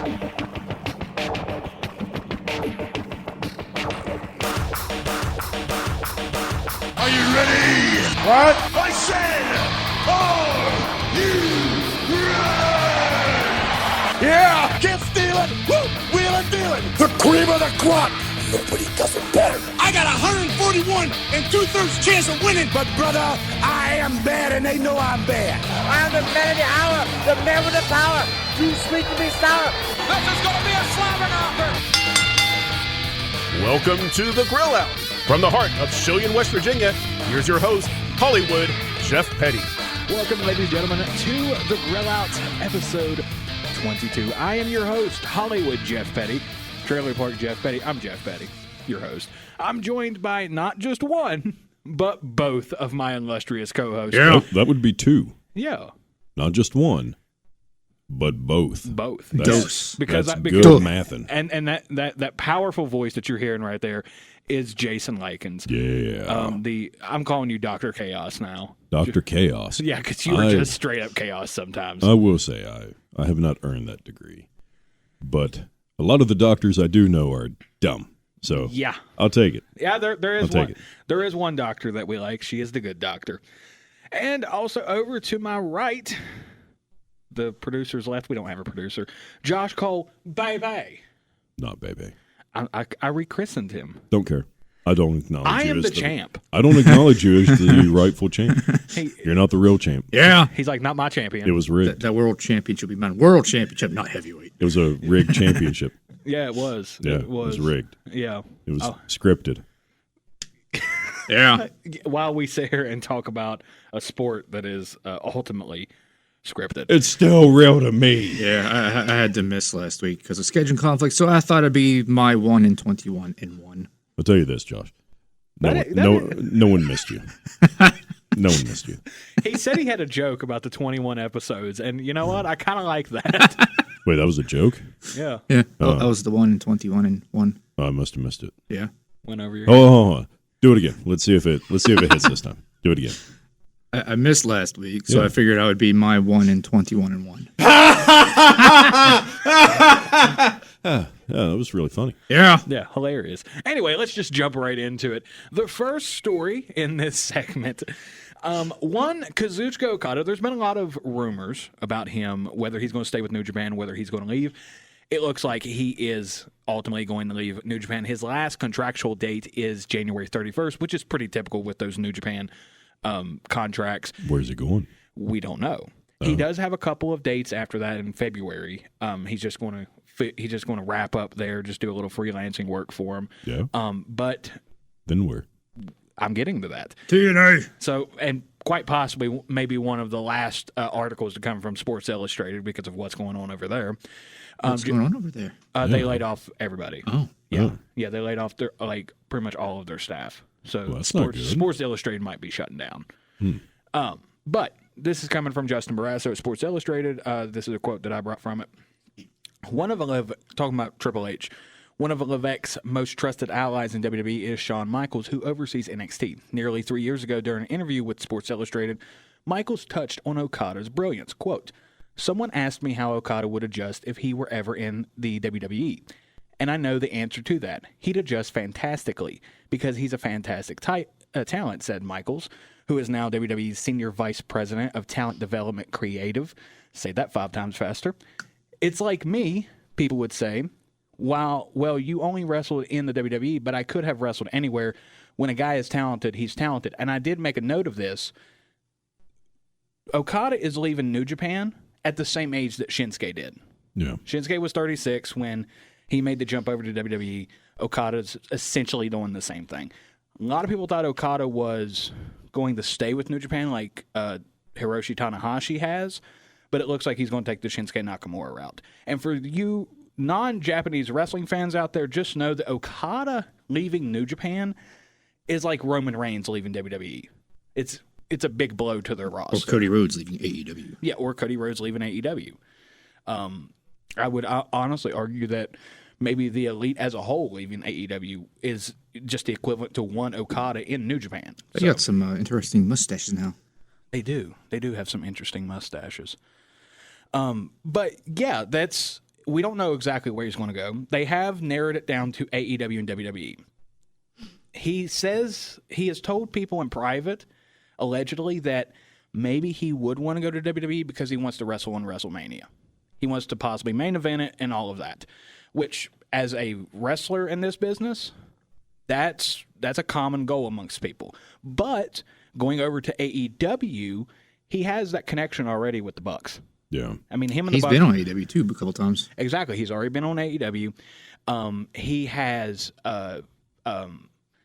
Are you ready? What? I said, are you ready? Yeah! Can't steal it. Woo! Wheel and deal it. The cream of the crop! Nobody does it better. I got 141 and 2/3 chance of winning. But brother, I am bad and they know I'm bad. I'm the man of the hour, the man with the power. Too sweet to be sour. This is going to be a slobber knocker. Welcome to The Grill Out. From the heart of Shillian, West Virginia, here's your host, Hollywood Jeff Petty. Welcome, ladies and gentlemen, to The Grill Out, episode 22. I am your host, Hollywood Jeff Petty. Trailer Park Jeff Petty. I'm Jeff Petty, your host. I'm joined by not just one, but both of my illustrious co-hosts. Yeah, that would be two. Yeah. Not just one, but both. Both. That's, Because that's because good mathing. And that powerful voice that you're hearing right there is Jason Lykens. Yeah. I'm calling you Dr. Chaos now. Dr. Chaos. Yeah, because you were just straight up chaos sometimes. I will say I have not earned that degree. But a lot of the doctors I do know are dumb. So yeah, I'll take it. Yeah, there is I'll take one. it. There is one doctor that we like. She is the good doctor. And also over to my right, the producer's left. We don't have a producer. Josh Cole, baby. Not baby. I rechristened him. Don't care. I don't acknowledge I you am as the champ. I don't acknowledge you as the rightful champ. You're not the real champ. Yeah. He's like, not my champion. It was rigged. That world championship would be mine. World championship, not heavyweight. It was a rigged championship. Yeah, it was. Yeah, it was rigged. Yeah. It was scripted. Yeah. While we sit here and talk about a sport that is ultimately scripted. It's still real to me. Yeah, I had to miss last week because of scheduling conflict, so I thought it'd be my 1 in 21 in 1. I'll tell you this, Josh. No one missed you. No one missed you. He said he had a joke about the 21 episodes, and you know what? I kind of like that. Wait, that was a joke? Yeah. Yeah, I was the 1 in 21 in 1. Oh, I must have missed it. Yeah. Went over your Hold on. Do it again. Let's see if it hits this time. Do it again. I missed last week, so I figured I would be my 1 in 21 in 1. Yeah, that was really funny. Yeah. Yeah, hilarious. Anyway, let's just jump right into it. The first story in this segment, Kazuchika Okada, there's been a lot of rumors about him, whether he's going to stay with New Japan, whether he's going to leave. It looks like he is ultimately going to leave New Japan. His last contractual date is January 31st, which is pretty typical with those New Japan contracts. Where's it going? We don't know. He does have a couple of dates after that in February. He's just going to wrap up there, just do a little freelancing work for him. Yeah. But Then where? I'm getting to that. TNA. So, and quite possibly maybe one of the last articles to come from Sports Illustrated because of what's going on over there. What's going on over there? They laid off everybody. Oh. Yeah. Yeah, they laid off pretty much all of their staff. So Well, that's not good. Sports Illustrated might be shutting down. But this is coming from Justin Barrasso at Sports Illustrated. This is a quote that I brought from it. Talking about Triple H, one of Levesque's most trusted allies in WWE is Shawn Michaels, who oversees NXT. Nearly 3 years ago, during an interview with Sports Illustrated, Michaels touched on Okada's brilliance. Quote, "Someone asked me how Okada would adjust if he were ever in the WWE. And I know the answer to that. He'd adjust fantastically because he's a fantastic talent," said Michaels, who is now WWE's Senior Vice President of Talent Development Creative. Say that 5 times faster. "It's like me," people would say. Well, you only wrestled in the WWE, but I could have wrestled anywhere. When a guy is talented, he's talented." And I did make a note of this. Okada is leaving New Japan at the same age that Shinsuke did. Yeah. Shinsuke was 36 when he made the jump over to WWE. Okada's essentially doing the same thing. A lot of people thought Okada was going to stay with New Japan like Hiroshi Tanahashi has, but it looks like he's going to take the Shinsuke Nakamura route. And for you non-Japanese wrestling fans out there, just know that Okada leaving New Japan is like Roman Reigns leaving WWE. It's a big blow to their roster. Or Cody Rhodes leaving AEW. Yeah, or Cody Rhodes leaving AEW. I would honestly argue that maybe the Elite as a whole leaving AEW is just the equivalent to one Okada in New Japan. They got some interesting mustaches now. They do. They do have some interesting mustaches. But yeah, we don't know exactly where he's going to go. They have narrowed it down to AEW and WWE. He says he has told people in private, allegedly, that maybe he would want to go to WWE because he wants to wrestle in WrestleMania. He wants to possibly main event it and all of that, which, as a wrestler in this business, that's a common goal amongst people. But going over to AEW, he has that connection already with the Bucks. Yeah. I mean, him and the He's Bucks. been on AEW too a couple times. Exactly. He's already been on AEW. He has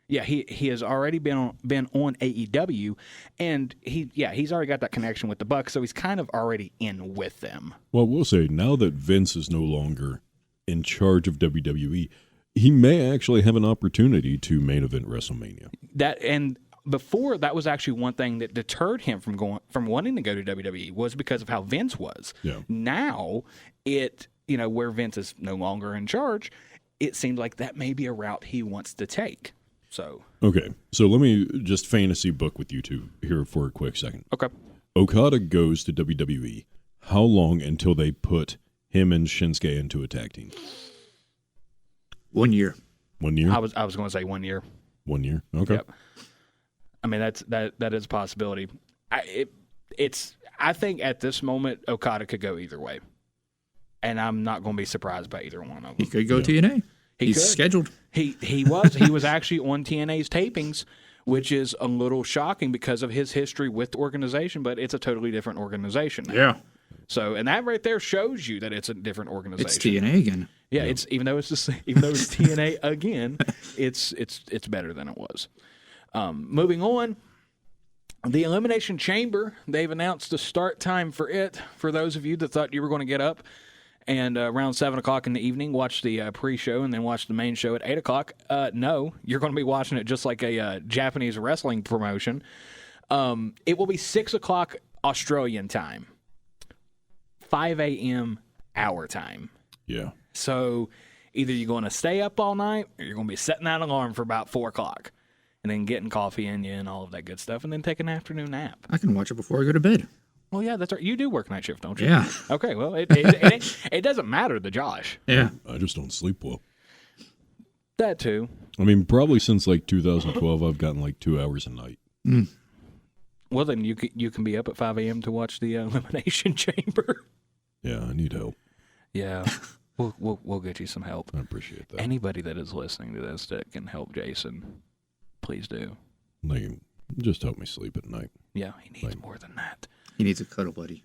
he has already been on AEW, and he's already got that connection with the Bucks, so he's kind of already in with them. Well, we'll say now that Vince is no longer in charge of WWE, he may actually have an opportunity to main event WrestleMania. Before, that was actually one thing that deterred him from wanting to go to WWE, was because of how Vince was. Yeah. Now, where Vince is no longer in charge, it seems like that may be a route he wants to take. So Okay, so let me just fantasy book with you two here for a quick second. okay, Okada goes to WWE. How long until they put him and Shinsuke into a tag team? 1 year. 1 year? I was going to say 1 year. 1 year. Okay. Yep. I mean, that is a possibility. I think at this moment Okada could go either way, and I'm not going to be surprised by either one of them. He could go TNA. He's scheduled. He was actually on TNA's tapings, which is a little shocking because of his history with the organization, but it's a totally different organization now. Yeah. So, and that right there shows you that it's a different organization. It's TNA again. Yeah, it's even though it's TNA again, it's better than it was. Moving on, the Elimination Chamber, they've announced the start time for it. For those of you that thought you were going to get up and around 7 o'clock in the evening watch the pre-show and then watch the main show at 8 o'clock, no, you're going to be watching it just like a Japanese wrestling promotion. It will be 6 o'clock Australian time, 5 a.m. our time. Yeah. So either you're going to stay up all night or you're going to be setting that alarm for about 4 o'clock and then getting coffee in you and all of that good stuff and then take an afternoon nap. I can watch it before I go to bed. Well, yeah, that's right. You do work night shift, don't you? Yeah. Okay, well, it doesn't matter to Josh. Yeah. I just don't sleep well. That too. I mean, probably since like 2012, I've gotten like 2 hours a night. Mm. Well, then you can be up at 5 a.m. to watch the Elimination Chamber. Yeah, I need help. Yeah, we'll get you some help. I appreciate that. Anybody that is listening to this that can help Jason, please do. Like, just help me sleep at night. Yeah, he needs more than that. He needs a cuddle buddy.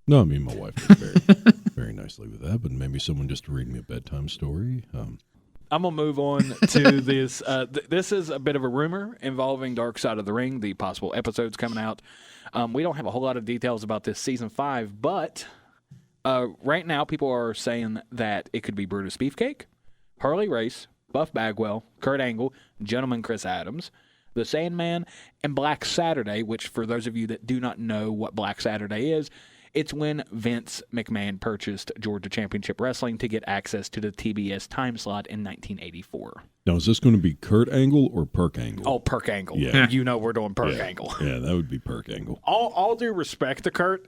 No, I mean, my wife did very, very nicely with that, but maybe someone just to read me a bedtime story. I'm going to move on to this. This is a bit of a rumor involving Dark Side of the Ring, the possible episodes coming out. We don't have a whole lot of details about this Season 5, but right now people are saying that it could be Brutus Beefcake, Harley Race, Buff Bagwell, Kurt Angle, Gentleman Chris Adams, The Sandman, and Black Saturday, which for those of you that do not know what Black Saturday is, it's when Vince McMahon purchased Georgia Championship Wrestling to get access to the TBS time slot in 1984. Now, is this going to be Kurt Angle or Perk Angle? Oh, Perk Angle. Yeah. You know we're doing Perk Angle. Yeah, that would be Perk Angle. All due respect to Kurt,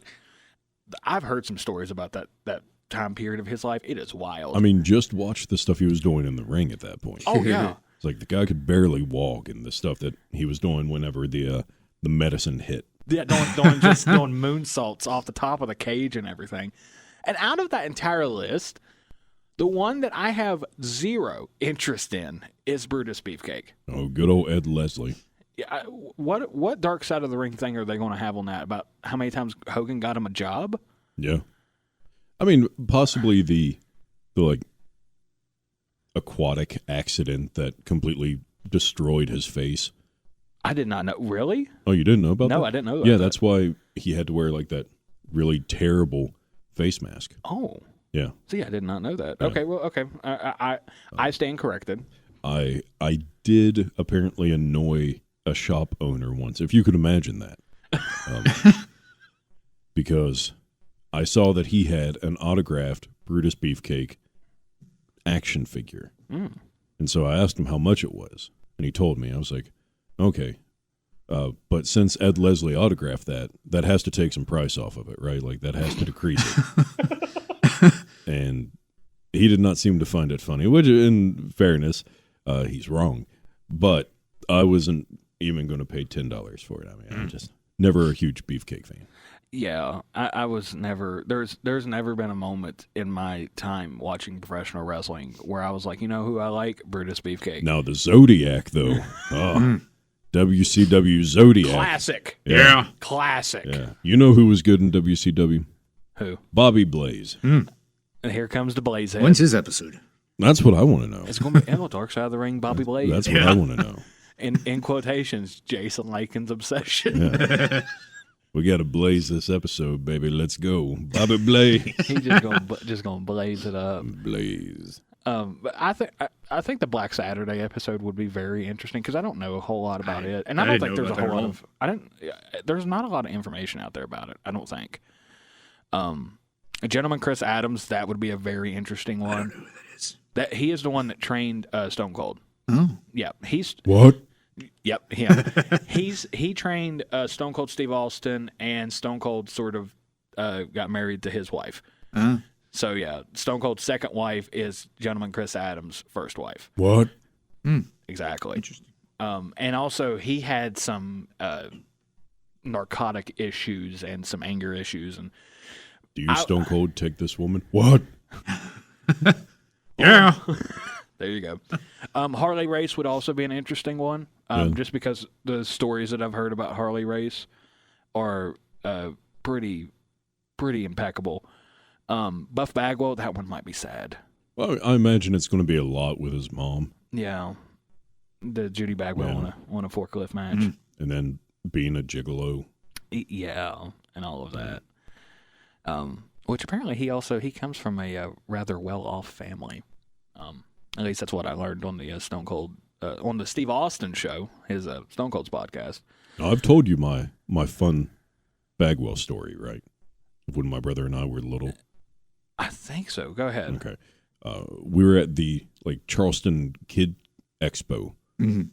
I've heard some stories about that time period of his life. It is wild. I mean, just watch the stuff he was doing in the ring at that point. Oh, yeah. It's like the guy could barely walk, and the stuff that he was doing whenever the medicine hit. Yeah, doing moonsaults off the top of the cage and everything. And out of that entire list, the one that I have zero interest in is Brutus Beefcake. Oh, good old Ed Leslie. Yeah, what Dark Side of the Ring thing are they going to have on that? About how many times Hogan got him a job? Yeah. I mean, possibly the like aquatic accident that completely destroyed his face. I did not know. Really? Oh, you didn't know about that? No, I didn't know about Yeah, that. that's why he had to wear like that really terrible face mask. Oh. Yeah. See, I did not know that. Yeah. Okay, well, okay. I stand corrected. I did apparently annoy a shop owner once, if you could imagine that. Because I saw that he had an autographed Brutus Beefcake action figure. Mm. And so I asked him how much it was. And he told me. I was like, okay. But since Ed Leslie autographed that has to take some price off of it, right? Like, that has to decrease it. And he did not seem to find it funny, which, in fairness, he's wrong. But I wasn't even going to pay $10 for it. I mean, I'm just never a huge Beefcake fan. Yeah, I was never. There's never been a moment in my time watching professional wrestling where I was like, you know who I like? Brutus Beefcake. Now the Zodiac, though, WCW Zodiac, Classic. Yeah. Classic. Yeah, you know who was good in WCW? Who? Bobby Blaze. And here comes the Blaze head. When's his episode? That's what I want to know. It's going to be Dark Side of the Ring, Bobby Blaze. That's what I want to know. In quotations, Jason Lykens' obsession. Yeah. We got to blaze this episode, baby. Let's go, Bobby Blaze. He's just gonna blaze it up. Blaze. But I think the Black Saturday episode would be very interesting because I don't know a whole lot about it, and I don't think there's a whole lot of there's not a lot of information out there about it. I don't think. Gentleman Chris Adams, that would be a very interesting one. I don't know who that is. That he is the one that trained Stone Cold. Oh, Yeah, he's What? Yep, him. he trained Stone Cold Steve Austin, and Stone Cold sort of got married to his wife. So yeah, Stone Cold's second wife is Gentleman Chris Adams' first wife. What? Exactly. interesting. And also he had some narcotic issues and some anger issues. And Do you Stone Cold take this woman? What? Yeah. there you go. Harley Race would also be an interesting one. Just because the stories that I've heard about Harley Race are pretty impeccable. Buff Bagwell, that one might be sad. Well, I imagine it's going to be a lot with his mom. Yeah, the Judy Bagwell on a forklift match, And then being a gigolo. Yeah, and all of that. Which apparently he comes from a rather well-off family. At least that's what I learned on the Stone Cold. On the Steve Austin show, his Stone Cold's podcast. Now, I've told you my fun Bagwell story, right? When my brother and I were little. I think so. Go ahead. Okay. We were at the Charleston Kid Expo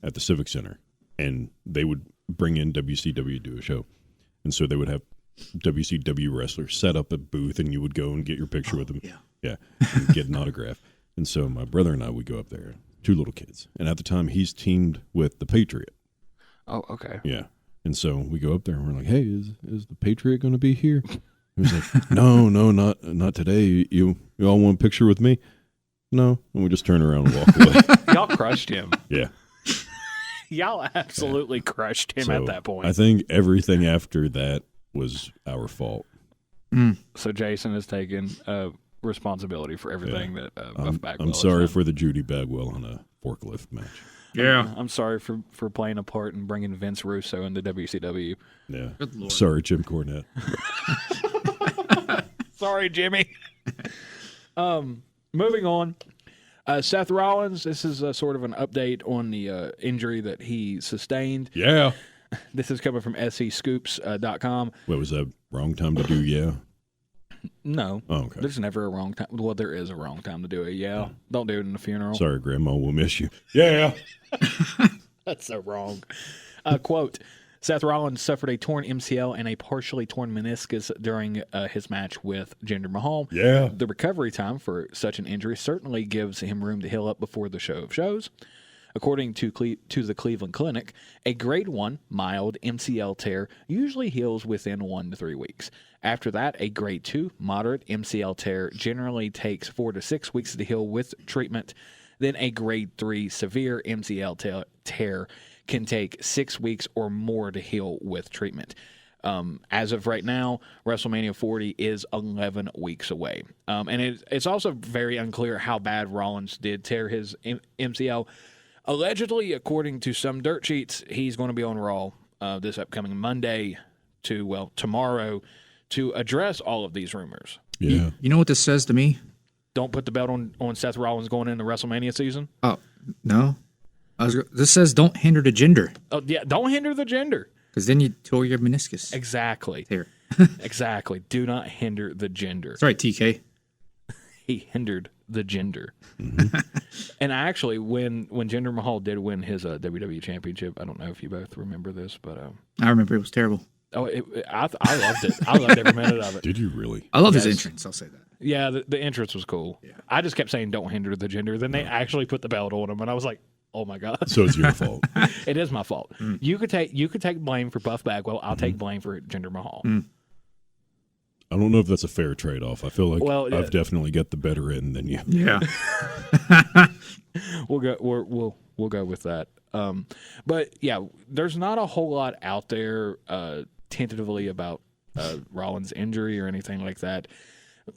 at the Civic Center, and they would bring in WCW to do a show. And so they would have WCW wrestlers set up a booth, and you would go and get your picture with them. Yeah, and get an autograph. And so my brother and I would go up there, two little kids. And at the time, he's teamed with the Patriot. Oh, okay. Yeah. And so we go up there, and we're like, hey, is the Patriot going to be here? He was like, no, not today. You all want a picture with me? No. And we just turn around and walk away. Y'all crushed him. Yeah. Y'all absolutely crushed him at that point. I think everything after that was our fault. So Jason has taken responsibility for everything that Buff Bagwell I'm sorry has done. for the Judy Bagwell on a forklift match. Yeah. I'm sorry for playing a part in bringing Vince Russo into WCW. Yeah. Good Lord. Sorry, Jim Cornette. Sorry, Jimmy. Moving on. Seth Rollins, this is sort of an update on the injury that he sustained. Yeah. This is coming from SCScoops.com. What was that? Wrong time to do? Yeah. No. Oh, okay. There's never a wrong time. Well, there is a wrong time to do it. Yeah. Don't do it in a funeral. Sorry, Grandma. We'll miss you. Yeah. That's so wrong. Quote, Seth Rollins suffered a torn MCL and a partially torn meniscus during his match with Jinder Mahal. Yeah. The recovery time for such an injury certainly gives him room to heal up before the show of shows. According to the Cleveland Clinic, a grade 1 mild MCL tear usually heals within 1 to 3 weeks. After that, a grade 2 moderate MCL tear generally takes 4 to 6 weeks to heal with treatment. Then a grade 3 severe MCL tear can take 6 weeks or more to heal with treatment. As of right now, WrestleMania 40 is 11 weeks away. And it's also very unclear how bad Rollins did tear his MCL. Allegedly, according to some dirt sheets, he's going to be on Raw this upcoming Monday tomorrow to address all of these rumors. Yeah. You know what this says to me? Don't put the belt on Seth Rollins going into WrestleMania season. Oh, no. This says don't hinder the gender. Oh, yeah, don't hinder the gender. Because then you tore your meniscus. Exactly. Here. Exactly. Do not hinder the gender. Sorry, TK. He hindered the gender. Mm-hmm. And actually, when Jinder Mahal did win his WWE Championship, I don't know if you both remember this, but I remember it was terrible. Oh, I loved it. I loved every minute of it. Did you really? I love his entrance. I'll say that. Yeah, the entrance was cool. Yeah. I just kept saying, "Don't hinder the gender." Then they actually put the belt on him, and I was like, "Oh my god!" So it's your fault. It is my fault. You could take blame for Buff Bagwell. I'll take blame for Jinder Mahal. I don't know if that's a fair trade-off. I feel like I've definitely got the better end than you. Yeah. We'll go with that. But yeah, there's not a whole lot out there tentatively about Rollins' injury or anything like that.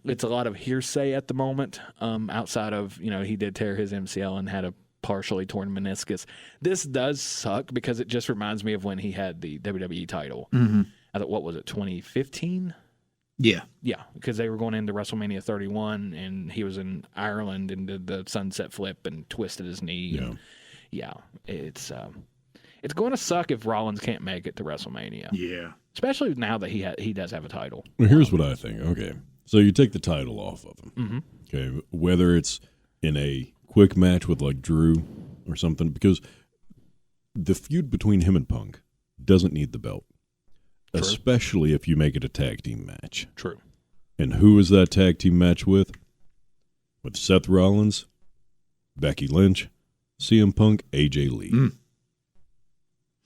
It's a lot of hearsay at the moment. Outside of he did tear his MCL and had a partially torn meniscus. This does suck because it just reminds me of when he had the WWE title. I thought, what was it, 2015? Yeah. Yeah, because they were going into WrestleMania 31, and he was in Ireland and did the sunset flip and twisted his knee. Yeah, it's going to suck if Rollins can't make it to WrestleMania. Yeah. Especially now that he does have a title. Well, here's what I think. Okay, so you take the title off of him. Okay, whether it's in a quick match with like Drew or something, because the feud between him and Punk doesn't need the belt. True. Especially if you make it a tag team match. True. And who is that tag team match with? With Seth Rollins, Becky Lynch, CM Punk, AJ Lee.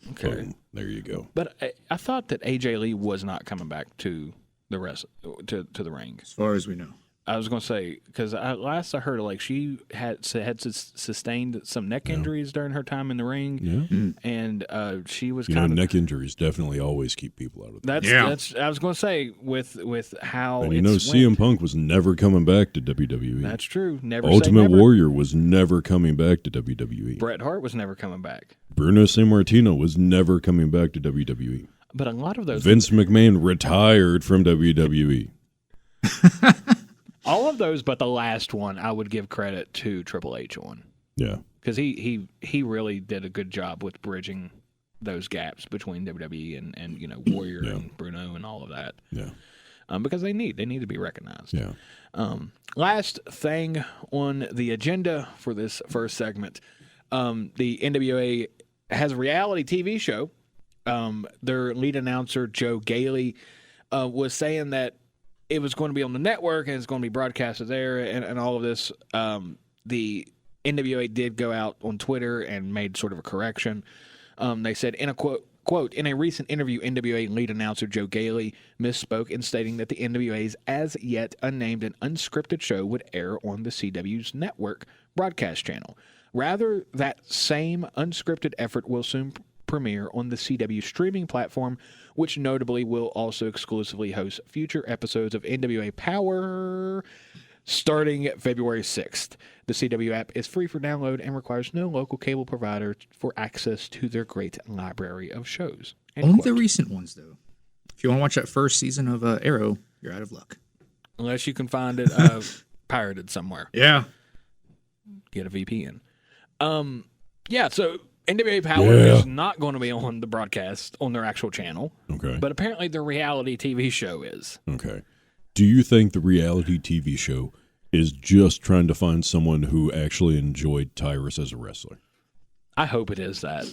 Okay. Boom. There you go. But I thought that AJ Lee was not coming back to the to the ring. As far as we know. I was going to say, because last I heard, like, she had sustained some neck injuries during her time in the ring. Yeah. And she was neck injuries definitely always keep people out of the That's I was going to say, with how and CM Punk was never coming back to WWE. That's true. Ultimate Warrior was never coming back to WWE. Bret Hart was never coming back. Bruno Sammartino was never coming back to WWE. But a lot of those... Vince McMahon retired from WWE. All of those, but the last one, I would give credit to Triple H on. Yeah. Because he really did a good job with bridging those gaps between WWE and Warrior and Bruno and all of that. Yeah. Because they need to be recognized. Yeah. Last thing on the agenda for this first segment, the NWA has a reality TV show. Their lead announcer, Joe Gailey, was saying that it was going to be on the network and it's going to be broadcasted there and all of this. The NWA did go out on Twitter and made sort of a correction. They said, in a quote, in a recent interview, NWA lead announcer Joe Gailey misspoke in stating that the NWA's as yet unnamed and unscripted show would air on the CW's network broadcast channel. Rather, that same unscripted effort will soon premiere on the CW streaming platform, which notably will also exclusively host future episodes of NWA Power starting February 6th. The CW app is free for download and requires no local cable provider for access to their great library of shows. Only the recent ones, though. If you want to watch that first season of Arrow, you're out of luck. Unless you can find it pirated somewhere. Yeah. Get a VPN. So NWA Power is not going to be on the broadcast on their actual channel. Okay. But apparently the reality TV show is. Okay. Do you think the reality TV show is just trying to find someone who actually enjoyed Tyrus as a wrestler? I hope it is that.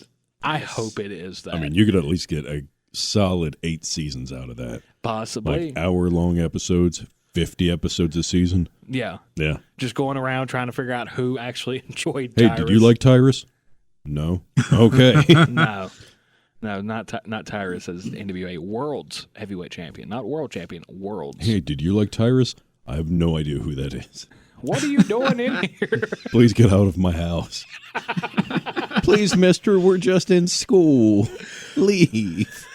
I hope it is that. I mean, you could at least get a solid 8 seasons out of that. Possibly. Like hour-long episodes, 50 episodes a season. Yeah. Yeah. Just going around trying to figure out who actually enjoyed Tyrus. Hey, did you like Tyrus? No. Okay. No, not Tyrus as NWA World's Heavyweight Champion. Not World Champion, World's. Hey, did you like Tyrus? I have no idea who that is. What are you doing in here? Please get out of my house. Please, mister, we're just in school. Leave.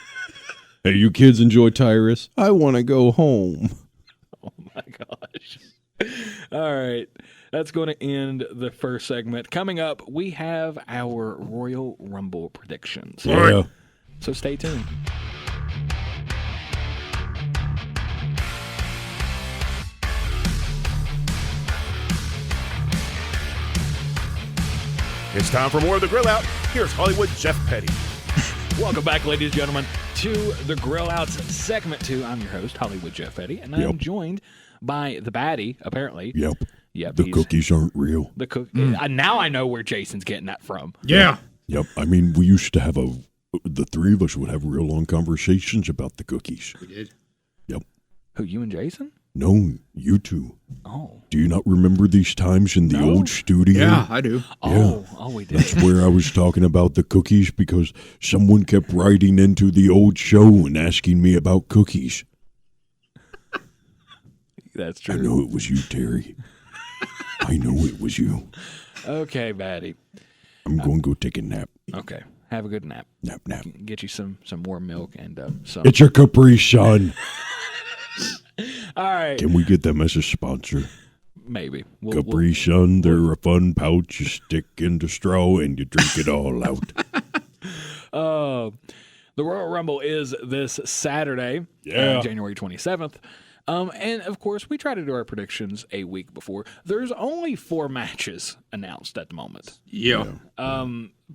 Hey, you kids enjoy Tyrus? I want to go home. Oh, my gosh. All right. That's going to end the first segment. Coming up, we have our Royal Rumble predictions. Yeah. So stay tuned. It's time for more of the Grill Out. Here's Hollywood Jeff Petty. Welcome back, ladies and gentlemen, to the Grill Outs segment 2. I'm your host, Hollywood Jeff Petty, and I'm joined by the baddie, apparently. Yep, the cookies aren't real. Now I know where Jason's getting that from. Yeah. Yep. I mean, we used to have said the three of us would have real long conversations about the cookies. We did. Yep. Who, you and Jason? No, you two. Oh. Do you not remember these times in the old studio? Yeah, I do. Oh, we did. That's where I was talking about the cookies because someone kept writing into the old show and asking me about cookies. That's true. I know it was you, Terry. I know it was you. Okay, Batty. I'm going to go take a nap. Okay. Have a good nap. Nap. Get you some warm milk and some. It's a Capri Sun. All right. Can we get them as a sponsor? Maybe. Capri Sun, they're a fun pouch you stick into straw and you drink it all out. The Royal Rumble is this Saturday, January 27th. And, of course, we try to do our predictions a week before. There's only 4 matches announced at the moment. Yeah.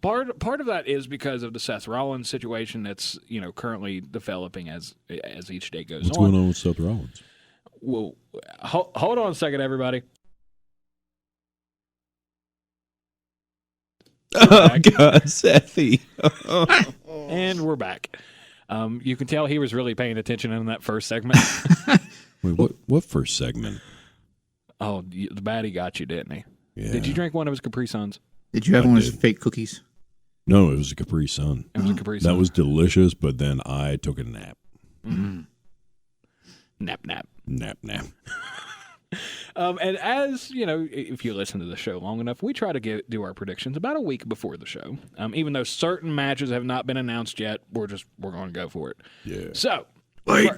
Part of that is because of the Seth Rollins situation that's, currently developing as each day goes on. What's going on with Seth Rollins? Well, hold on a second, everybody. Oh, God, Sethy. And we're back. You can tell he was really paying attention in that first segment. Wait, what first segment? Oh, the baddie got you, didn't he? Yeah. Did you drink one of his Capri Suns? Did you have one of his fake cookies? No, it was a Capri Sun. It was a Capri Sun. That was delicious, but then I took a nap. Mm-hmm. Nap. Nap. And as, if you listen to the show long enough, we try to do our predictions about a week before the show. Even though certain matches have not been announced yet, we're going to go for it. Yeah. So, Wait.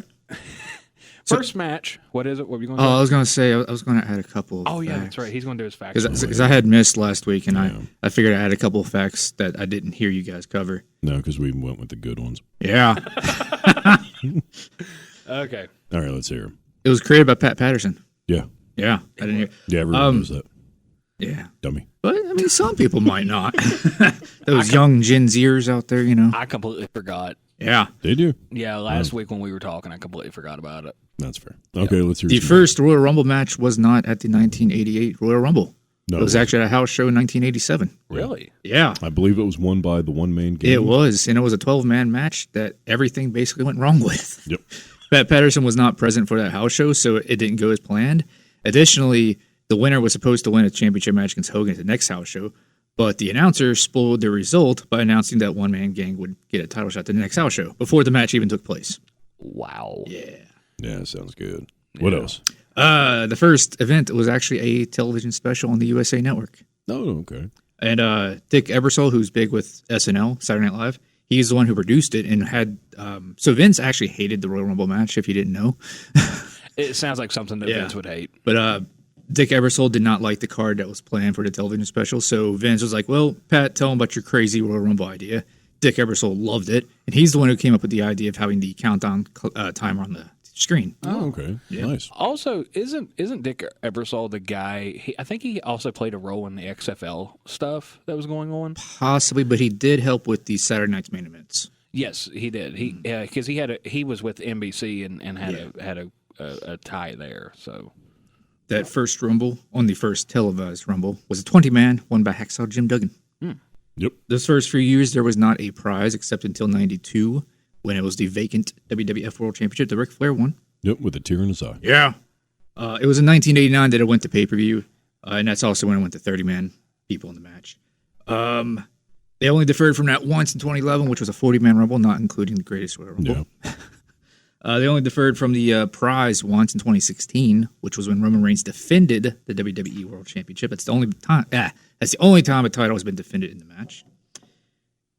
First match, what is it? What are you going to Oh, do? I was going to say, I was going to add a couple of Oh, yeah, facts. that's right. He's going to do his facts. Because I had missed last week, and I figured I had a couple of facts that I didn't hear you guys cover. No, because we went with the good ones. Yeah. Okay. All right, let's hear him. It was created by Pat Patterson. Yeah. Yeah. I didn't hear. Yeah, everyone knows that. Yeah. Dummy. But, some people might not. Those young Gen Zers out there, I completely forgot. Yeah. Did you? Yeah, last week when we were talking, I completely forgot about it. That's fair. Okay, let's hear The first Royal Rumble match was not at the 1988 Royal Rumble. No. It was actually at a house show in 1987. Really? Yeah. I believe it was won by the one-man game. It was, and it was a 12-man match that everything basically went wrong with. Yep. Pat Patterson was not present for that house show, so it didn't go as planned. Additionally, the winner was supposed to win a championship match against Hogan at the next house show, but the announcer spoiled the result by announcing that one-man gang would get a title shot at the next house show before the match even took place. Wow. Yeah. Yeah, sounds good. What else? The first event was actually a television special on the USA Network. Oh, okay. And Dick Ebersol, who's big with SNL, Saturday Night Live, he's the one who produced it and had. So Vince actually hated the Royal Rumble match, if you didn't know. It sounds like something that Vince would hate. But Dick Ebersol did not like the card that was planned for the television special. So Vince was like, well, Pat, tell him about your crazy Royal Rumble idea. Dick Ebersol loved it. And he's the one who came up with the idea of having the countdown timer on the screen. Oh, okay. Yeah. Nice. Also, isn't Dick Ebersol the guy? I think he also played a role in the XFL stuff that was going on. Possibly, but he did help with the Saturday Night's main events. Yes, he did. Because he was with NBC and had a tie there. So that first Rumble, on the first televised Rumble, was a 20-man, won by Hacksaw Jim Duggan. Yep. Those first few years, there was not a prize except until '92, when it was the vacant WWF World Championship that Ric Flair won. Yep, with a tear in his eye. Yeah. It was in 1989 that it went to pay-per-view, and that's also when it went to 30-man people in the match. They only deferred from that once in 2011, which was a 40-man Rumble, not including the Greatest Royal Rumble. Yeah. They only deferred from the prize once in 2016, which was when Roman Reigns defended the WWE World Championship. That's the only time. That's the only time a title has been defended in the match.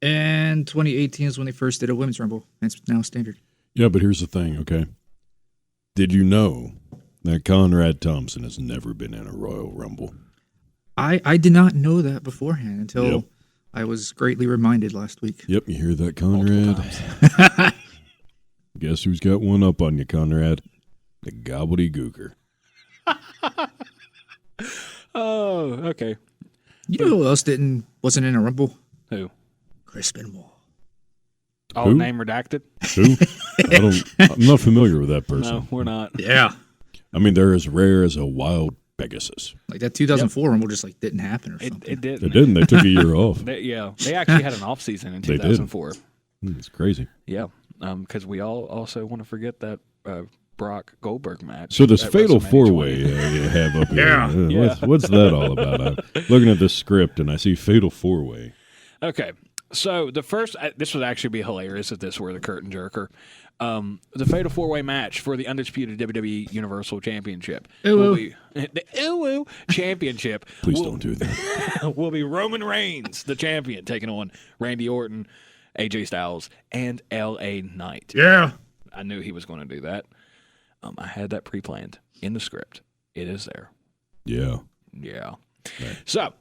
And 2018 is when they first did a Women's Rumble. That's now standard. Yeah, but here's the thing, okay? Did you know that Conrad Thompson has never been in a Royal Rumble? I did not know that beforehand until I was greatly reminded last week. Yep, you hear that, Conrad? Guess who's got one up on you, Conrad? The gobbledygooker. Oh, okay. You know who else wasn't in a Rumble? Who? Chris Benoit. Oh, Who? name redacted? Who? I'm not familiar with that person. No, we're not. Yeah. I mean, they're as rare as a wild Pegasus. Like that 2004 Rumble just didn't happen or something. It didn't. It didn't. They took a year off. They actually had an off season in 2004. It's crazy. Yeah, because we all also want to forget that Brock Goldberg match. So this fatal WrestleMania 4-way 20. you have up here, what's that all about? I'm looking at this script and I see fatal 4-way. Okay, so the first, this would actually be hilarious if this were the curtain jerker. The fatal 4-way match for the undisputed WWE Universal Championship will be the Championship. Please don't do that. Will be Roman Reigns, the champion, taking on Randy Orton, AJ Styles, and LA Knight. Yeah. I knew he was going to do that. I had that pre-planned in the script. It is there. Yeah. Yeah. Right. So,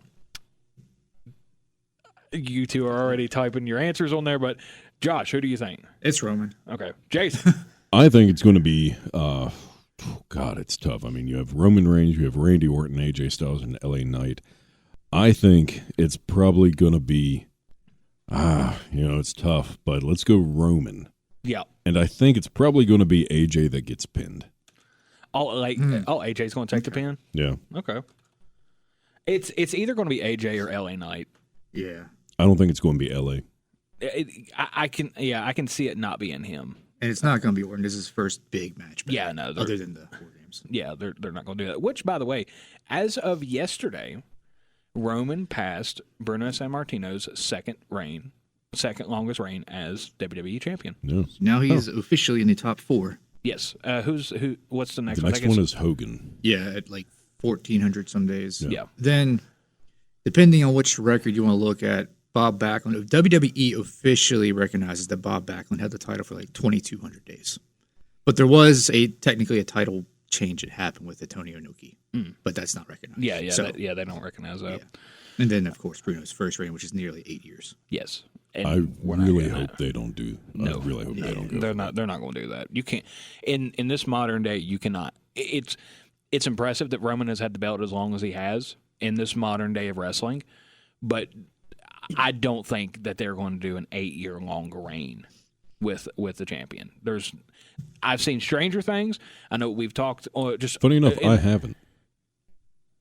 you two are already typing your answers on there, but Josh, who do you think? It's Roman. Okay. Jason. I think it's going to be, God, it's tough. I mean, you have Roman Reigns, you have Randy Orton, AJ Styles, and LA Knight. I think it's probably going to be, it's tough, but let's go Roman. Yeah. And I think it's probably going to be AJ that gets pinned. AJ's going to take the pin? Yeah. Okay. It's either going to be AJ or LA Knight. Yeah. I don't think it's going to be LA. I can see it not being him. And it's not going to be Orton. This is his first big match. Yeah, no. Other than the War Games. Yeah, they're not going to do that. Which, by the way, as of yesterday, Roman passed Bruno Sammartino's second longest reign as WWE champion. No. Now he's officially in the top 4. Yes. What's the next The one? next one is Hogan. Yeah, at like 1,400 some days. Yeah. Then, depending on which record you want to look at, Bob Backlund, WWE officially recognizes that Bob Backlund had the title for like 2,200 days. But there was technically a title change that happened with Tony Inoki, but that's not recognized. Yeah, So, they don't recognize that. yeah. And then, of course, Bruno's first reign, which is nearly 8 years. Yes. And I we're not really getting hope that. they don't do. No. I really hope they don't go. They're not going to do that. You can't. In this modern day, you cannot. It's impressive that Roman has had the belt as long as he has in this modern day of wrestling, but I don't think that they're going to do an 8-year long reign with the champion. I've seen stranger things. I know we've talked. Funny enough, I haven't.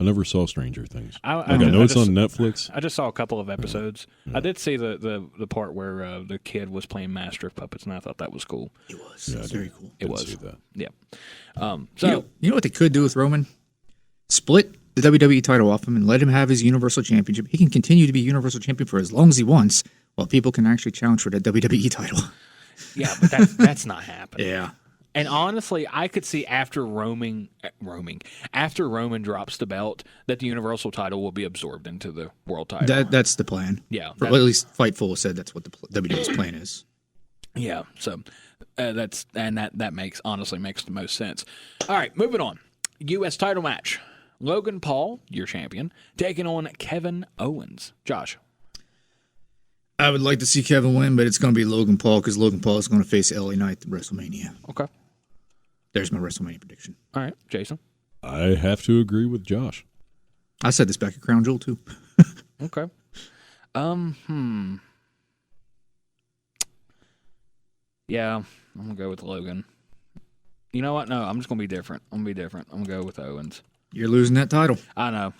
I never saw Stranger Things. I know it's on Netflix. I just saw a couple of episodes. Yeah. I did see the part where the kid was playing Master of Puppets, and I thought that was cool. It was. Yeah, It was very cool. It was. See that. Yeah. You know what they could do with Roman? Split the WWE title off him and let him have his Universal Championship. He can continue to be Universal Champion for as long as he wants, while people can actually challenge for that WWE title. Yeah, but that's not happening. Yeah. And honestly, I could see after Roman drops the belt, that the Universal title will be absorbed into the World title. That's the plan. Yeah. At least Fightful said that's what the WWE's plan is. Yeah. So that makes the most sense. All right, moving on. U.S. title match. Logan Paul, your champion, taking on Kevin Owens. Josh. I would like to see Kevin win, but it's going to be Logan Paul because Logan Paul is going to face LA Knight at WrestleMania. Okay. There's my WrestleMania prediction. All right, Jason. I have to agree with Josh. I said this back at Crown Jewel too. Okay. Yeah, I'm gonna go with Logan. You know what? No, I'm just gonna be different. I'm gonna go with Owens. You're losing that title. I know.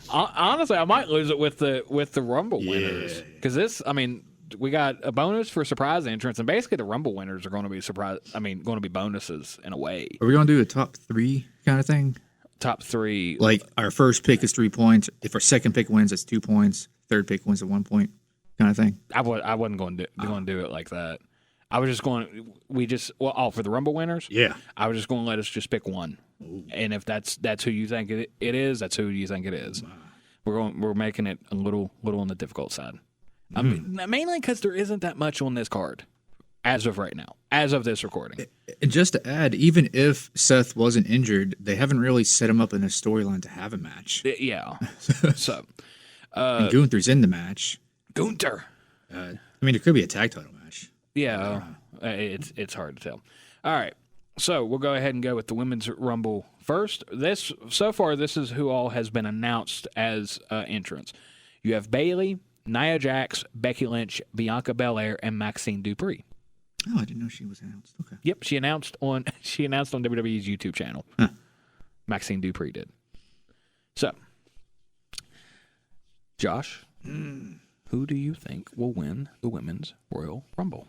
Honestly, I might lose it with the Rumble winners because we got a bonus for surprise entrance, and basically the Rumble winners are going to be going to be bonuses in a way. Are we going to do a top 3 kind of thing? Top 3, like our first pick is 3 points. If our second pick wins, it's 2 points. Third pick wins at 1 point, kind of thing. I wasn't going to do it like that. I was just going. For the Rumble winners. Yeah, I was just going to let us just pick one. Ooh. And if that's who you think it is, that's who you think it is. We're making it a little on the difficult side. I mean, mainly because there isn't that much on this card as of right now, as of this recording. And just to add, even if Seth wasn't injured, they haven't really set him up in a storyline to have a match. Yeah. So, and Gunther's in the match. Gunther. It could be a tag title match. Yeah, it's hard to tell. All right. So we'll go ahead and go with the Women's Rumble first. This is who all has been announced as entrants. You have Bayley, Nia Jax, Becky Lynch, Bianca Belair, and Maxine Dupree. Oh, I didn't know she was announced. Okay. Yep, she announced on WWE's YouTube channel. Huh. Maxine Dupree did. So, Josh, who do you think will win the Women's Royal Rumble?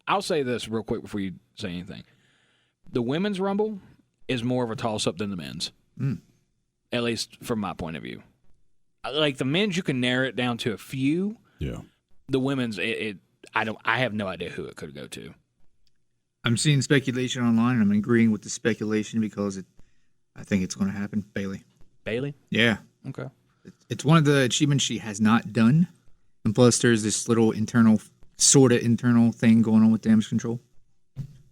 I'll say this real quick before you say anything. The Women's Rumble is more of a toss-up than the men's, at least from my point of view. Like the men's, you can narrow it down to a few. Yeah. The women's, I have no idea who it could go to. I'm seeing speculation online, and I'm agreeing with the speculation because I think it's going to happen. Bayley. Bayley? Yeah. Okay. It's one of the achievements she has not done. And plus, there's this little sort of internal thing going on with Damage Control.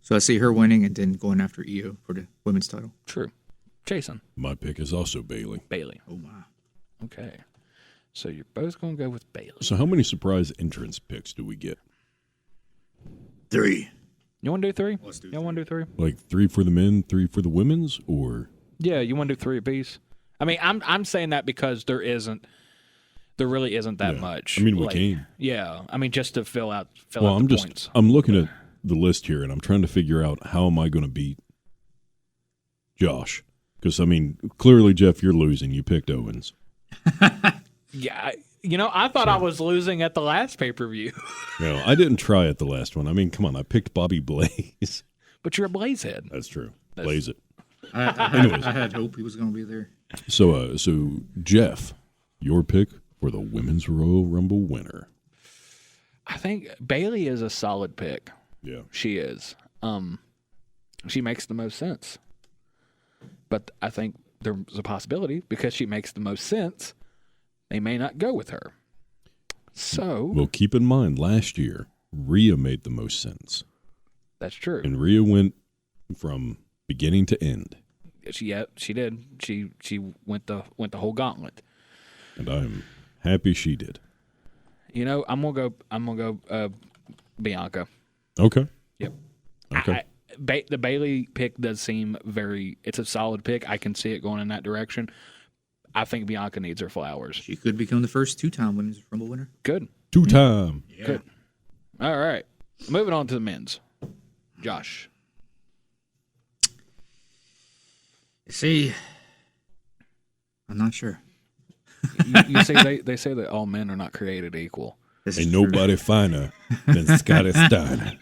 So I see her winning and then going after Io for the women's title. True. Jason? My pick is also Bayley. Bayley. Oh, my. Okay. So you're both going to go with Bayley. So how many surprise entrance picks do we get? 3. You want to do 3? Let's do You want to do 3? Like 3 for the men, 3 for the women's, or? Yeah, you want to do 3 apiece? I mean, I'm saying that because there really isn't that much. I mean, we can. Yeah, I mean, just to fill out the points. I'm looking at the list here, and I'm trying to figure out how am I going to beat Josh? Because, I mean, clearly, Jeff, you're losing. You picked Owens. Yeah, I thought I was losing at the last pay-per-view. No, I didn't try at the last one. I mean, come on, I picked Bobby Blaze. But you're a Blazehead. That's true. Blaze it. I had hope he was going to be there. So Jeff, your pick for the Women's Royal Rumble winner. I think Bayley is a solid pick. Yeah. She is. She makes the most sense. But I think there's a possibility because she makes the most sense, they may not go with her. So. Well, keep in mind, last year, Rhea made the most sense. That's true. And Rhea went from beginning to end. She did. She went the whole gauntlet. And I'm happy she did. I'm gonna go Bianca. Okay. Yep. Okay. The Bayley pick does seem it's a solid pick. I can see it going in that direction. I think Bianca needs her flowers. She could become the first 2-time Women's Rumble winner. Good. 2-time. Yeah. Good. All right. Moving on to the men's. Josh. See, I'm not sure. You say they say that all men are not created equal. Ain't nobody finer than Scotty Steiner.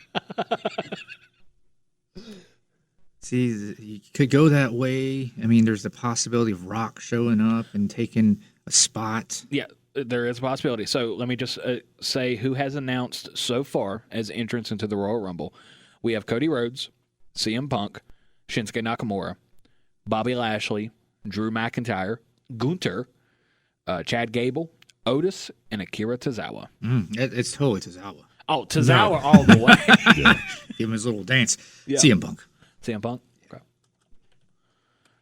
See, you could go that way. I mean, there's the possibility of Rock showing up and taking a spot. Yeah, there is a possibility. So let me just say who has announced so far as entrants into the Royal Rumble. We have Cody Rhodes, CM Punk, Shinsuke Nakamura, Bobby Lashley, Drew McIntyre, Gunther, Chad Gable, Otis, and Akira Tozawa. It's totally Tozawa. Oh, Tozawa all the way. Yeah. Give him his little dance. Yeah. CM Punk. CM Punk? Okay.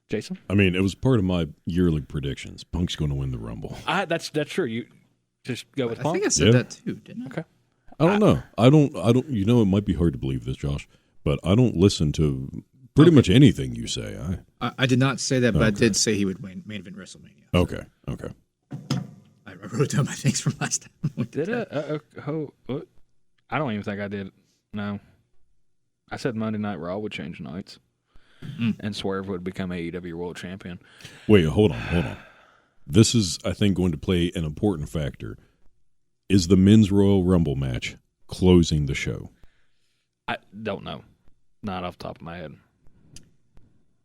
Jason? I mean, it was part of my yearly predictions. Punk's going to win the Rumble. That's true. You just go with Punk? I think I said that too, didn't I? Okay. I don't know. I don't. It might be hard to believe this, Josh, but I don't listen to pretty much anything you say. I did not say that, but I did say he would win main event WrestleMania. So. Okay. I wrote down my things from last time. Did it? I don't even think I did. No. I said Monday Night Raw would change nights, and Swerve would become AEW World Champion. Wait, hold on. This is, I think, going to play an important factor. Is the Men's Royal Rumble match closing the show? I don't know. Not off the top of my head.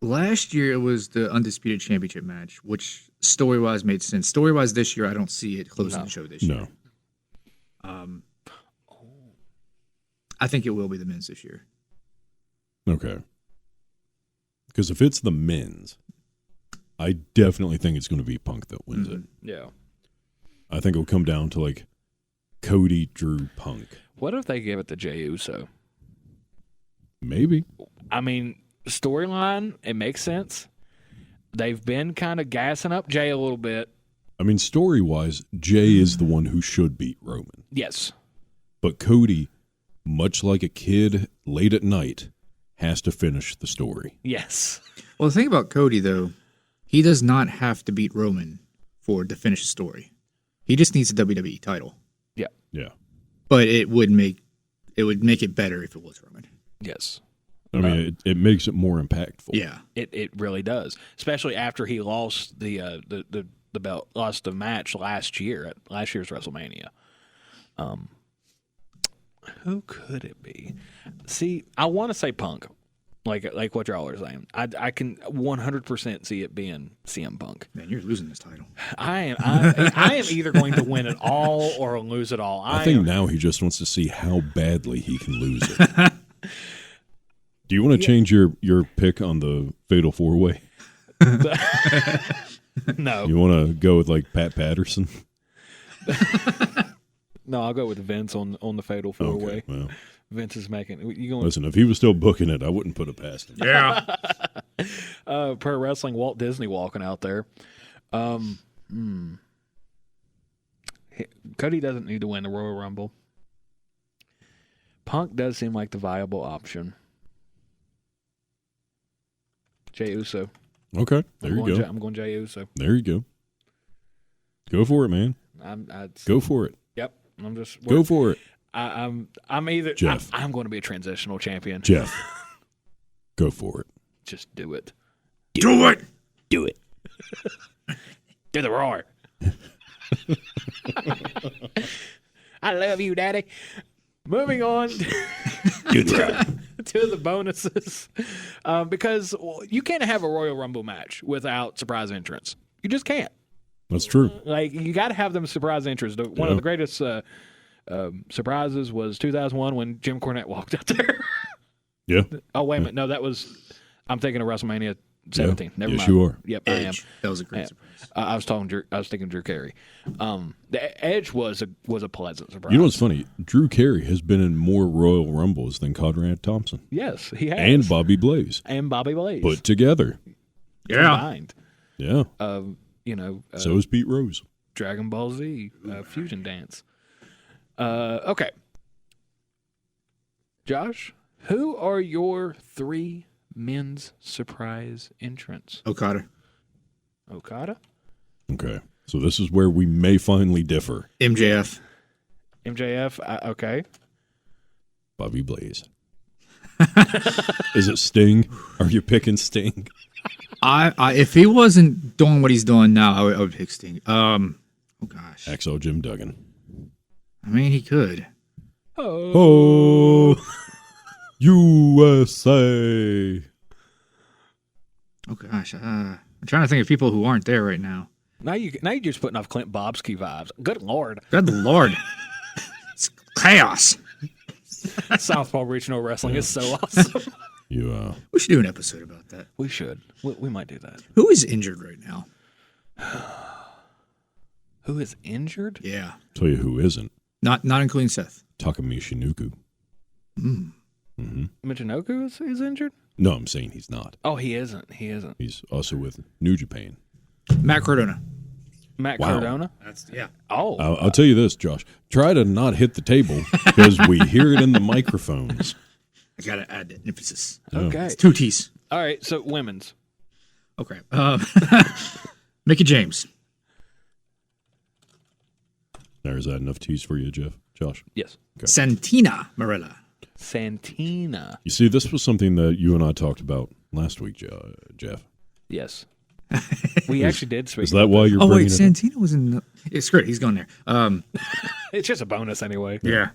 Last year, it was the Undisputed Championship match, which story-wise made sense. Story-wise, this year, I don't see it closing the show this year. No. I think it will be the men's this year. Okay. Because if it's the men's, I definitely think it's going to be Punk that wins it. Yeah. I think it'll come down to like Cody, Drew, Punk. What if they give it to Jey Uso? Maybe. I mean, storyline, it makes sense. They've been kind of gassing up Jey a little bit. I mean, story-wise, Jey is the one who should beat Roman. Yes. But Cody, much like a kid late at night, has to finish the story. Yes. Well, the thing about Cody, though, he does not have to beat Roman to finish the story. He just needs a WWE title. Yeah. Yeah. But it would make it better if it was Roman. Yes. I mean, it makes it more impactful. Yeah. It really does, especially after he lost the the belt, lost the match last year at last year's WrestleMania. Who could it be? See, I want to say Punk, like what y'all are saying. I can 100% see it being CM Punk. Man, you're losing this title. I am either going to win it all or lose it all. I think now he just wants to see how badly he can lose it. Do you want to change your pick on the Fatal 4-Way? No. You want to go with like Pat Patterson? No, I'll go with Vince on the Fatal 4-Way. Okay, well. Vince is making. Listen, if he was still booking it, I wouldn't put it past him. Yeah. Pro Wrestling, Walt Disney walking out there. Cody doesn't need to win the Royal Rumble. Punk does seem like the viable option. Jey Uso. Okay, there you go. I'm going Jey Uso. There you go. Go for it, man. Go for it. Yep. I'm just go for it. I'm either Jeff. I'm going to be a transitional champion. Jeff. Go for it. Just do it. Do it. Do it. Do the roar. I love you, Daddy. Moving on to the bonuses. Because you can't have a Royal Rumble match without surprise entrance. You just can't. That's true. Like, you got to have them surprise entrance. One of the greatest surprises was 2001 when Jim Cornette walked out there. Yeah. Oh, wait a minute. No, that was – I'm thinking of WrestleMania 17. Never mind. Yes, you are. Yep, Edge. I am. That was a great surprise. I was thinking Drew Carey. The Edge was a pleasant surprise. You know what's funny? Drew Carey has been in more Royal Rumbles than Conrad Thompson. Yes, he has. And Bobby Blaze. Put together. Yeah. Combined. Yeah. So is Pete Rose. Dragon Ball Z fusion dance. Okay. Josh, who are your 3 men's surprise entrants? Okada. Okay. So this is where we may finally differ. MJF. Okay. Bobby Blaze. Is it Sting? Are you picking Sting? If he wasn't doing what he's doing now, I would pick Sting. Oh gosh. XO Jim Duggan. I mean, he could. Oh, USA. Oh gosh. I'm trying to think of people who aren't there right now. Now you're just putting off Clint Bobsky vibes. Good Lord. Good Lord. It's chaos. Southpaw Regional Wrestling is so awesome. We should do an episode about that. We should. We might do that. Who is injured right now? Who is injured? Yeah. Tell you who isn't. Not including Seth. Takumi Shinoku. Michinoku is injured? No, I'm saying he's not. Oh, he isn't. He's also with New Japan. Matt Cardona. Cardona? Yeah. Oh. I'll tell you this, Josh. Try to not hit the table because we hear it in the microphones. I got to add that emphasis. Okay. It's 2 T's. All right, so women's. Okay. Mickey James. There's that enough T's for you, Josh? Yes. Okay. Santina Marella. Santina. You see, this was something that you and I talked about last week, Jeff. Yes. We actually did speak. Is that why you're bringing it up? Santina was in the... It's great. He's going there. It's just a bonus anyway. Yeah.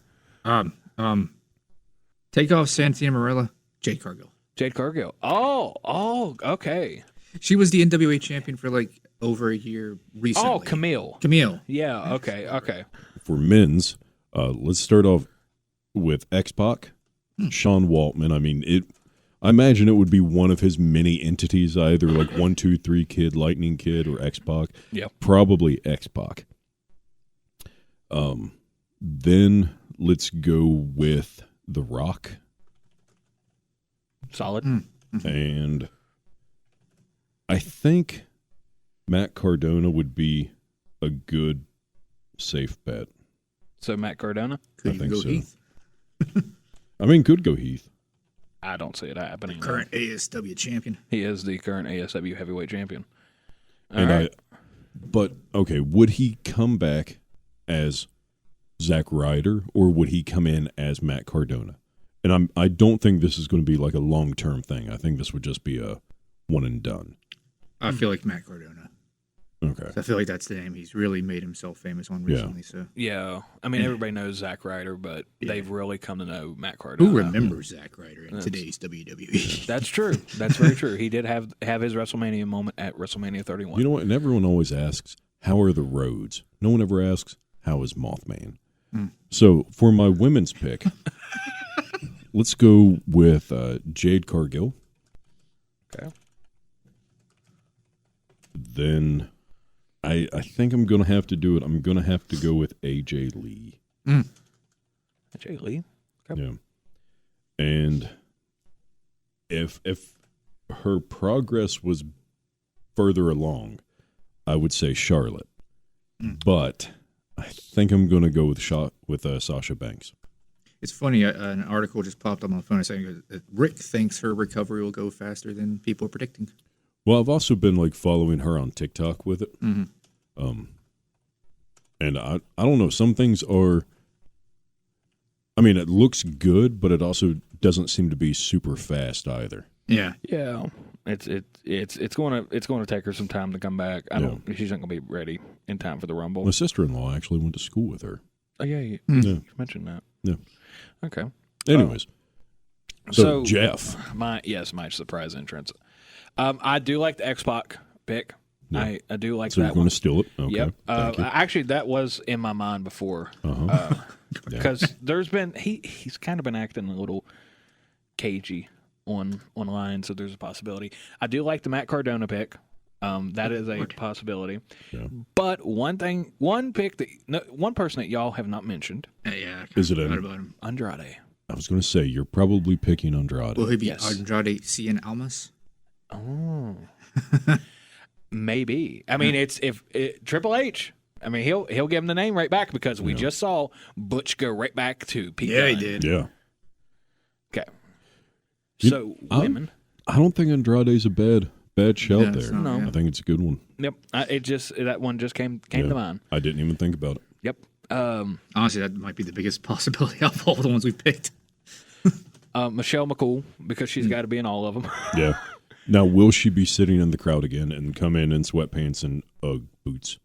Take off Santina Marella. Jade Cargill. Oh, okay. She was the NWA champion for like over a year recently. Oh, Camille. Yeah. Okay. For men's, let's start off with X-Pac, Sean Waltman. I mean, I imagine it would be one of his many entities, either like 1, 2, 3 Kid, Lightning Kid, or X-Pac. Yeah. Probably X-Pac. Then let's go with The Rock. Solid. And I think Matt Cardona would be a good, safe bet. So Matt Cardona? Could I think go so. Heath. I mean, could go Heath. I don't see it happening. Current ASW champion. He is the current ASW heavyweight champion. All And right. but okay, would he come back as Zack Ryder or would he come in as Matt Cardona? And I don't think this is going to be like a long-term thing. I think this would just be a one and done. I feel like Matt Cardona. Okay. Okay. So I feel like that's the name he's really made himself famous on recently. So Yeah. I mean, everybody knows Zack Ryder, but they've really come to know Matt Cardona. who remembers Zack Ryder in today's WWE? That's true. That's very true. He did have his WrestleMania moment at WrestleMania 31. You know what? And everyone always asks, how are the roads? No one ever asks, how is Mothman? So for my women's pick, let's go with Jade Cargill. Okay. Then I think I'm going to have to do it. I'm going to have to go with AJ Lee. AJ Lee? Okay. Yeah. And if her progress was further along, I would say Charlotte. But I think I'm going to go with Sasha Banks. It's funny. An article just popped on my phone saying that Rick thinks her recovery will go faster than people are predicting. Well, I've also been like following her on TikTok with it. And I don't know. Some things are. I mean, it looks good, but it also doesn't seem to be super fast either. Yeah. Yeah. It's going to take her some time to come back. She's not going to be ready in time for the Rumble. My sister-in-law actually went to school with her. Oh yeah, you mentioned that. Yeah. Okay. Anyways, so Jeff, my surprise entrance. I do like the X-Pac pick. Yeah. I do like so that. You're going to steal it? Okay. Yep. Thank you. Actually, that was in my mind before. Because there's been he's kind of been acting a little cagey online, so there's a possibility. I do like the Matt Cardona pick. That is a possibility. Yeah. But one person that y'all have not mentioned. Is it about him. Andrade? I was going to say you're probably picking Andrade. Will he be Andrade Cien Almas? Oh, maybe. I mean, it's Triple H. I mean, he'll give him the name right back because we just saw Butch go right back to Pete. Yeah, he did. Yeah. Okay. So women. I don't think Andrade's a bad shout there. No. I think it's a good one. Yep. That one just came to mind. I didn't even think about it. Yep. Honestly, that might be the biggest possibility of all the ones we picked. Michelle McCool, because she's got to be in all of them. Yeah. Now, will she be sitting in the crowd again and come in sweatpants and Ugg boots?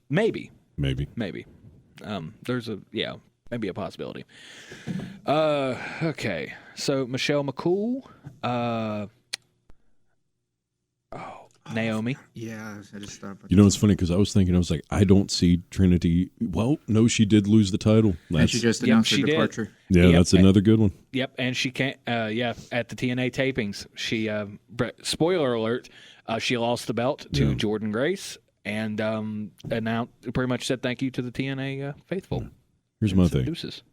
Maybe. Maybe. There's maybe a possibility. Okay. So Michelle McCool. Naomi. Yeah, I just thought about You know, it's funny because I was like, I don't see Trinity. Well, no, she did lose the title. And she just announced her departure. Yeah, that's another good one. Yep, and she can't. At the TNA tapings, she spoiler alert, she lost the belt to Jordan Grace and pretty much said thank you to the TNA faithful. Here's my thing. Deuces.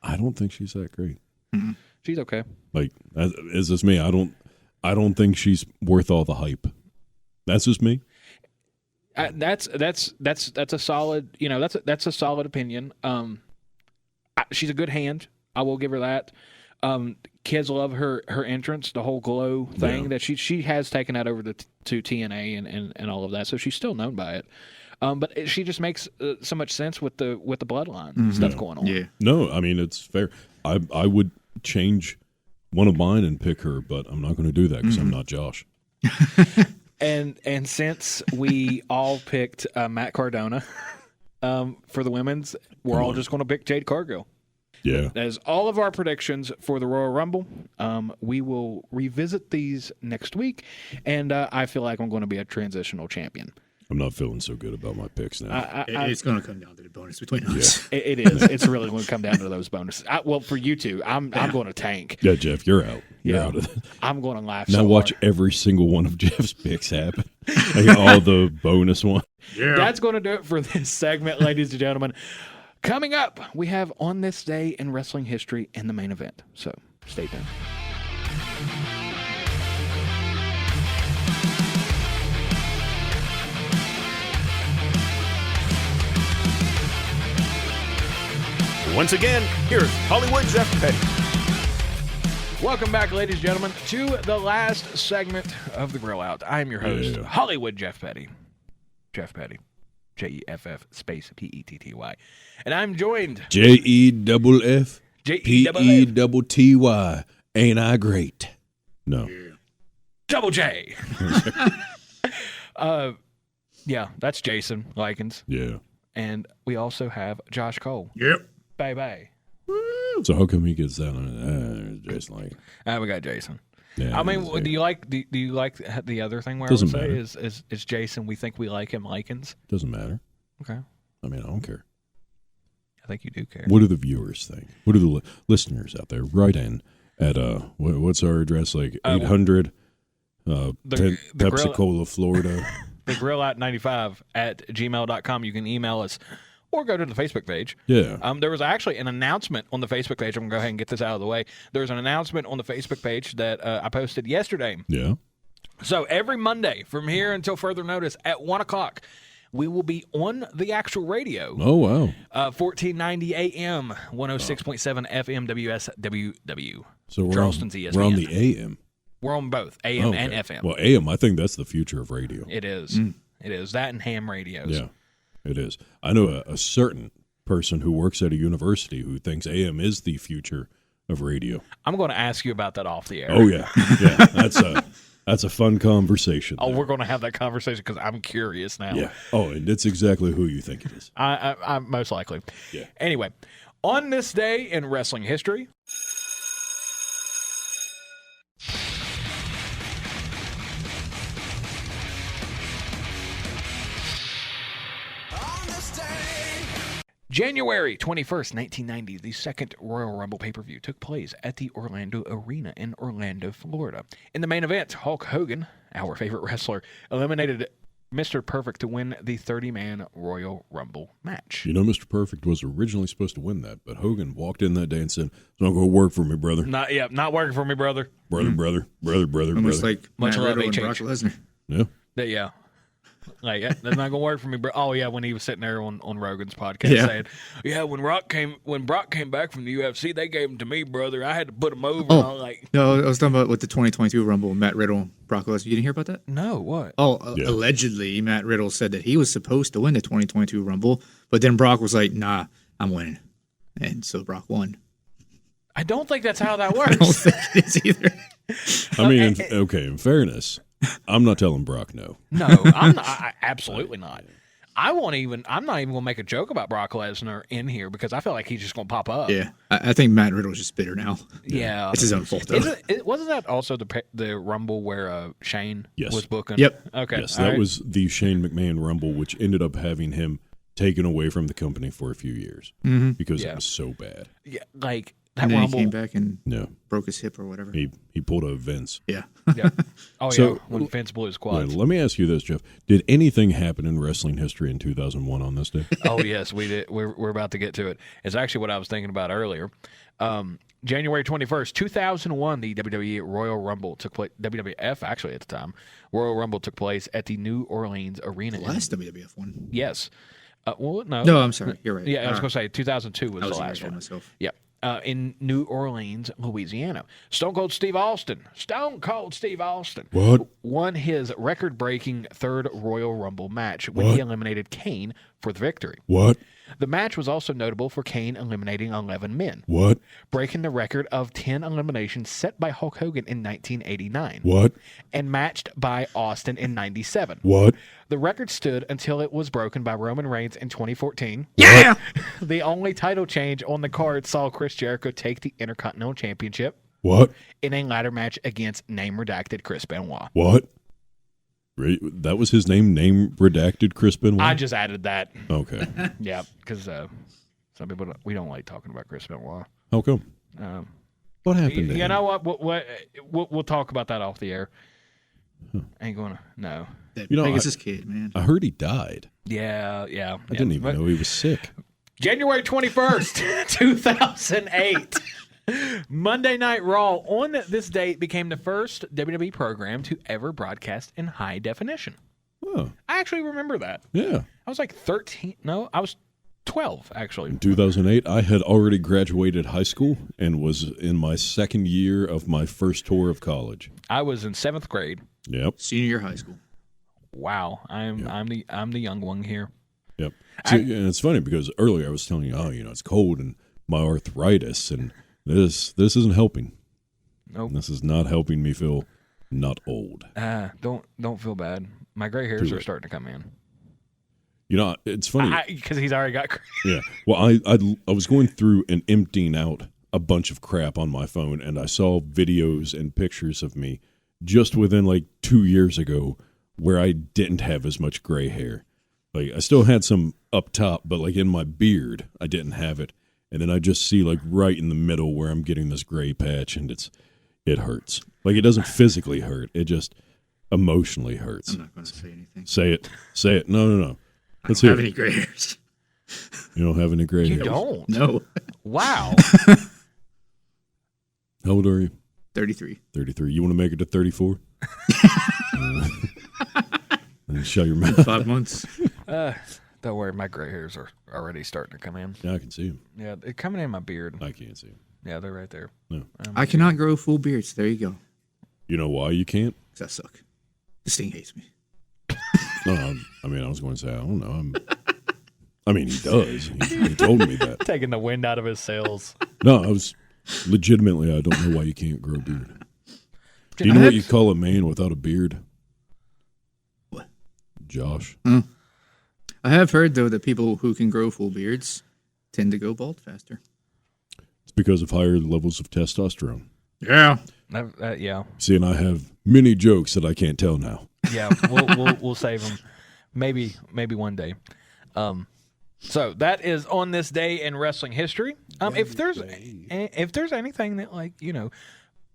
I don't think she's that great. Mm-hmm. She's okay. Like, is this me? I don't think she's worth all the hype. That's just me. That's a solid. That's a solid opinion. She's a good hand. I will give her that. Kids love her entrance, the whole glow thing that she has taken that over to TNA and all of that. So she's still known by it. But she just makes so much sense with the bloodline stuff going on. Yeah. No, I mean it's fair. I would change one of mine and pick her, but I'm not going to do that because I'm not Josh. And since we all picked Matt Cardona for the women's, we're all just going to pick Jade Cargill. Yeah. As all of our predictions for the Royal Rumble. We will revisit these next week, and I feel like I'm going to be a transitional champion. I'm not feeling so good about my picks now. It's going to come down to the bonus between us. Yeah. It is. It's really going to come down to those bonuses. Well, for you two, I'm going to tank. Yeah, Jeff, you're out. You're out of it. I'm going to laugh. Now watch every single one of Jeff's picks happen. Like all the bonus one. Yeah. That's going to do it for this segment, ladies and gentlemen. Coming up, we have On This Day in Wrestling History in the main event. So stay tuned. Once again, here's Hollywood Jeff Petty. Welcome back, ladies and gentlemen, to the last segment of the Grill Out. I am your host, Hollywood Jeff Petty. Jeff Petty. Jeff space Petty. And I'm joined. JEFF PETTY. Ain't I great? No. Double J. Yeah, that's Jason Lykens. Yeah. And we also have Josh Cole. Yep. Bye-bye. So how come he gets that on Jason Lykens? We got Jason. Yeah, I mean, do you like the other thing where Doesn't I would matter. say is Jason, we think we like him, Lykens? Doesn't matter. Okay. I mean, I don't care. I think you do care. What do the viewers think? What do the listeners out there write in at what's our address, like 800 Pepsi-Cola, Florida? The Grill at 95 at gmail.com. You can email us or go to the Facebook page. Yeah. There was actually an announcement on the Facebook page. I'm going to go ahead and get this out of the way. There was an announcement on the Facebook page that I posted yesterday. Yeah. So every Monday from here until further notice at 1 o'clock, we will be on the actual radio. Oh, wow. 1490 AM, 106.7 FM WSWW. So we're Charleston's ESPN. We're on the AM. We're on both AM and FM. Well, AM, I think that's the future of radio. It is. It is. That and ham radios. Yeah, it is. I know a certain person who works at a university who thinks AM is the future of radio. I'm going to ask you about that off the air. Oh, yeah. Yeah, that's a fun conversation. Oh, we're going to have that conversation because I'm curious now. Yeah. Oh, and it's exactly who you think it is. I'm most likely. Yeah. Anyway, on this day in wrestling history. January 21st, 1990, the second Royal Rumble pay-per-view took place at the Orlando Arena in Orlando, Florida. In the main event, Hulk Hogan, our favorite wrestler, eliminated Mr. Perfect to win the 30-man Royal Rumble match. You know, Mr. Perfect was originally supposed to win that, but Hogan walked in that day and said, "It's not going to work for me, brother." Not working for me, brother. Brother. Almost like Much Matt love, Riddle and HH. Brock Lesnar. Yeah. Yeah. Like, that's not gonna work for me, bro. Oh yeah, when he was sitting there on Rogan's podcast saying, "Yeah, when Brock came back from the UFC, they gave him to me, brother. I had to put him over." Oh. And I was like, No, I was talking about with the 2022 Rumble, Matt Riddle and Brock Lesnar. You didn't hear about that? "No, what?" Yeah. Allegedly, Matt Riddle said that he was supposed to win the 2022 Rumble, but then Brock was like, "Nah, I'm winning," and so Brock won. I don't think that's how that I don't works. think it is either. I mean, in fairness, I'm not telling Brock no. No, I'm not. Absolutely not. I'm not even gonna make a joke about Brock Lesnar in here because I feel like he's just gonna pop up. Yeah, I think Matt Riddle's just bitter now. Yeah. It's his own fault, though. Wasn't that also the Rumble where Shane Yes. was booking? Yep. Okay. Yes, all that right. was the Shane McMahon Rumble, which ended up having him taken away from the company for a few years because Yeah. it was so bad. Yeah, like that And then Rumble. he came back and No, broke his hip or whatever. he pulled a Vince. Yeah. Yeah. Oh So- yeah, when Vince blew his Wait, quads. let me ask you this, Jeff. Did anything happen in wrestling history in 2001 on this day? Oh yes, we did. We're about to get to it. It's actually what I was thinking about earlier. January 21st, 2001, the WWE Royal Rumble took place. WWF actually at the time, Royal Rumble took place at the New Orleans Arena. The last WWF one. Yes. Well, no. No, I'm sorry. You're right. Yeah, I was going to say 2002 was I the was last right one. myself. Yeah. In New Orleans, Louisiana. Stone Cold Steve Austin What? won his record-breaking third Royal Rumble match when he eliminated Kane for the victory. What? The match was also notable for Kane eliminating 11 men, What? breaking the record of 10 eliminations set by Hulk Hogan in 1989 What? and matched by Austin in 97. What? The record stood until it was broken by Roman Reigns in 2014. Yeah. The only title change on the card saw Chris Jericho take the Intercontinental Championship What? in a ladder match against name-redacted Chris Benoit. What? That was his name redacted Chris Benoit? I just added that. Okay. Yeah, because some people, we don't like talking about Chris Benoit. How come? What happened to You him? know what? We'll talk about that off the air. Ain't gonna. No. You know, Vegas' his kid, man. I heard he died. Yeah. I didn't even know he was sick. January 21st, 2008. Monday Night Raw on this date became the first WWE program to ever broadcast in high definition. Oh, I actually remember that. yeah. I was like 13. No, I was 12, actually. In 2008, I had already graduated high school and was in my second year of my first tour of college. I was in 7th grade. Yep. Senior year of high school. Wow. I'm the young one here. Yep. See, and it's funny because earlier I was telling you, it's cold and my arthritis, and this isn't helping. Nope. This is not helping me feel not old. Don't feel bad. My gray hairs are starting to come in. You know, it's funny because he's already got. Yeah. Well, I was going through and emptying out a bunch of crap on my phone, and I saw videos and pictures of me just within like 2 years ago where I didn't have as much gray hair. Like I still had some up top, but like in my beard, I didn't have it. And then I just see like right in the middle where I'm getting this gray patch, and it hurts. Like it doesn't physically hurt; it just emotionally hurts. I'm not going to say anything. Say it. No. Let's I don't hear have any gray hairs. You don't have any gray hairs? You don't? No. Wow. How old are you? 33. 33. You want to make it to 34? Shut your mouth. 5 months. Don't worry, my gray hairs are already starting to come in. Yeah, I can see them. Yeah, they're coming in my beard. I can't see them. Yeah, they're right there. No. I cannot grow full beards. There you go. You know why you can't? Because I suck. The Sting hates me. No, I mean, I was going to say, I don't know. I mean, he does. He told me that. Taking the wind out of his sails. No, I was legitimately, I don't know why you can't grow a beard. Do you know what you call a man without a beard? What? Josh. I have heard, though, that people who can grow full beards tend to go bald faster. It's because of higher levels of testosterone. Yeah. Yeah. See, and I have many jokes that I can't tell now. Yeah, we'll save them. Maybe one day. So that is on this day in wrestling history. If there's anything that, like, you know,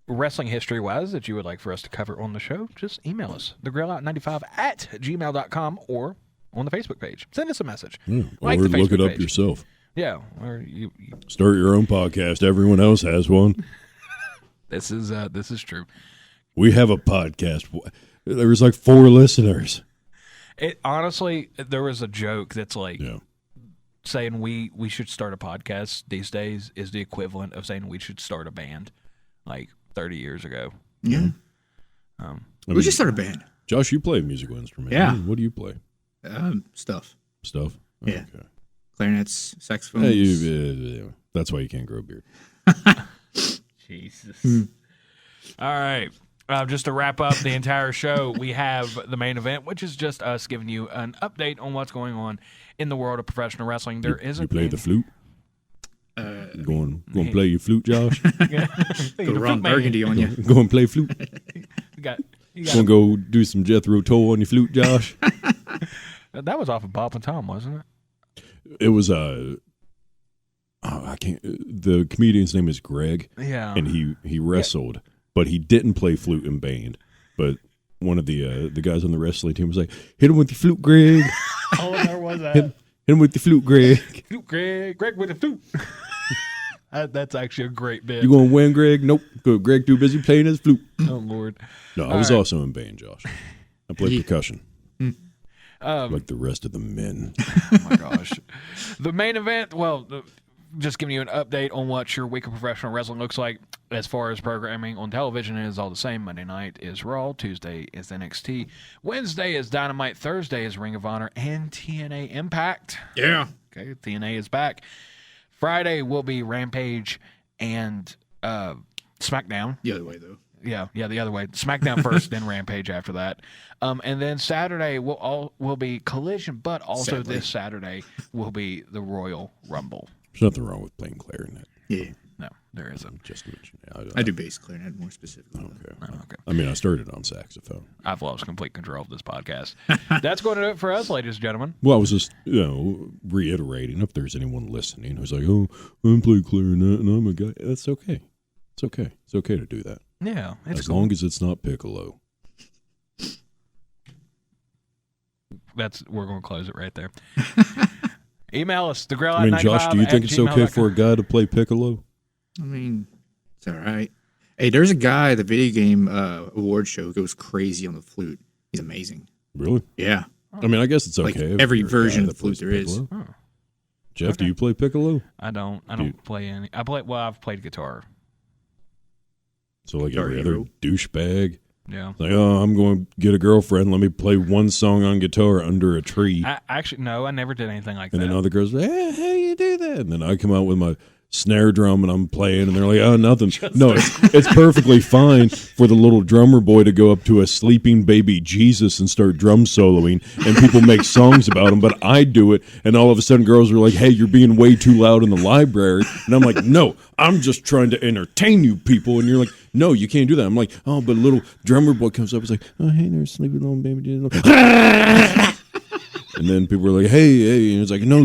wrestling history wise that you would like for us to cover on the show, just email us, thegrillout95@gmail.com, or on the Facebook page. Send us a message. Yeah, like or the look it Facebook up page. yourself. Yeah, or you start your own podcast. Everyone else has one. This is true. We have a podcast. There was like 4 listeners. It honestly, there was a joke that's like saying we should start a podcast these days is the equivalent of saying we should start a band like 30 years ago. Yeah. We should start a band. Josh, you play a musical instrument. Yeah. What do you play? Stuff. Stuff? Yeah. Okay. Clarinets, saxophones. Hey, that's why you can't grow a beard. Jesus. All right. Just to wrap up the entire show, we have the main event, which is just us giving you an update on what's going on in the world of professional wrestling. There isn't. You play the flute? Going to play your flute, Josh? Go Ron Burgundy on you. Go and play flute. You got going to go do some Jethro Tull on your flute, Josh? That was off of Bob and Tom, wasn't it? It was I can't. The comedian's name is Greg. Yeah, and he wrestled, but he didn't play flute in band. But one of the guys on the wrestling team was like, "Hit him with your flute, Greg." Oh, there was that. Hit him with the flute, Greg. Flute, Greg with the flute. That's actually a great bit. You going to win, Greg? Nope. Good. Greg too busy playing his flute. Oh Lord. No, I was also in band, Josh. I played percussion. Like the rest of the men. Oh my gosh. The main event, just giving you an update on what your week of professional wrestling looks like. As far as programming on television, it is all the same. Monday night is Raw. Tuesday is NXT. Wednesday is Dynamite. Thursday is Ring of Honor and TNA Impact. Yeah. Okay, TNA is back. Friday will be Rampage and SmackDown. The other way, though. Yeah, the other way. SmackDown first, then Rampage after that. And then Saturday will be Collision, but also Sadly. this Saturday will be the Royal Rumble. There's nothing wrong with playing clarinet. Yeah. No, there isn't. Just mention it. I do bass clarinet more specifically. Okay. I mean, I started on saxophone. I've lost complete control of this podcast. That's going to do it for us, ladies and gentlemen. Well, I was just, reiterating if there's anyone listening who's like, "Oh, I play clarinet and I'm a guy." That's okay. It's okay. It's okay to do that. Yeah, as long as it's not piccolo. We're going to close it right there. Email us, thegrillout95. I mean, Josh, do you think it's okay for a guy to play piccolo? I mean, it's all right. Hey, there's a guy at the video game award show who goes crazy on the flute. He's amazing. Really? Yeah. I mean, I guess it's okay. Like every version of the flute there is. Oh. Jeff, do you play piccolo? I don't play any. I've played guitar. So like every other douchebag. Yeah. Like, I'm going to get a girlfriend. Let me play one song on guitar under a tree. Actually, no, I never did anything like that. And then other girls, hey, how do you do that? And then I come out with my snare drum and I'm playing and they're like, oh, nothing. No, it's perfectly fine for the little drummer boy to go up to a sleeping baby Jesus and start drum soloing and people make songs about him, but I do it and all of a sudden girls are like, hey, you're being way too loud in the library. And I'm like, no, I'm just trying to entertain you people. And you're like, no, you can't do that. I'm like, oh, but a little drummer boy comes up and is like, oh, hey, there's sleeping little baby Jesus. And then people were like, hey, and it's like, no,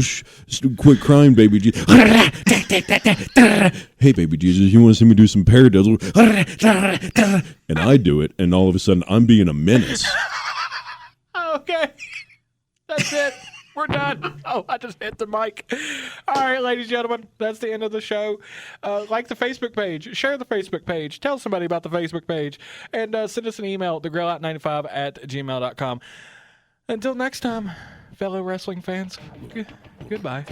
quit crying, baby Jesus. Hey, baby Jesus, you want to see me do some paradiddle? And I do it, and all of a sudden, I'm being a menace. Okay. That's it. We're done. Oh, I just hit the mic. All right, ladies and gentlemen, that's the end of the show. Like the Facebook page. Share the Facebook page. Tell somebody about the Facebook page. And send us an email, thegrillout95@gmail.com. Until next time, fellow wrestling fans, goodbye.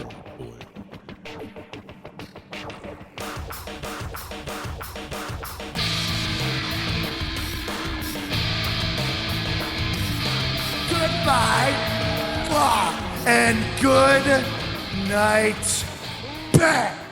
Goodbye. And good night. Bang.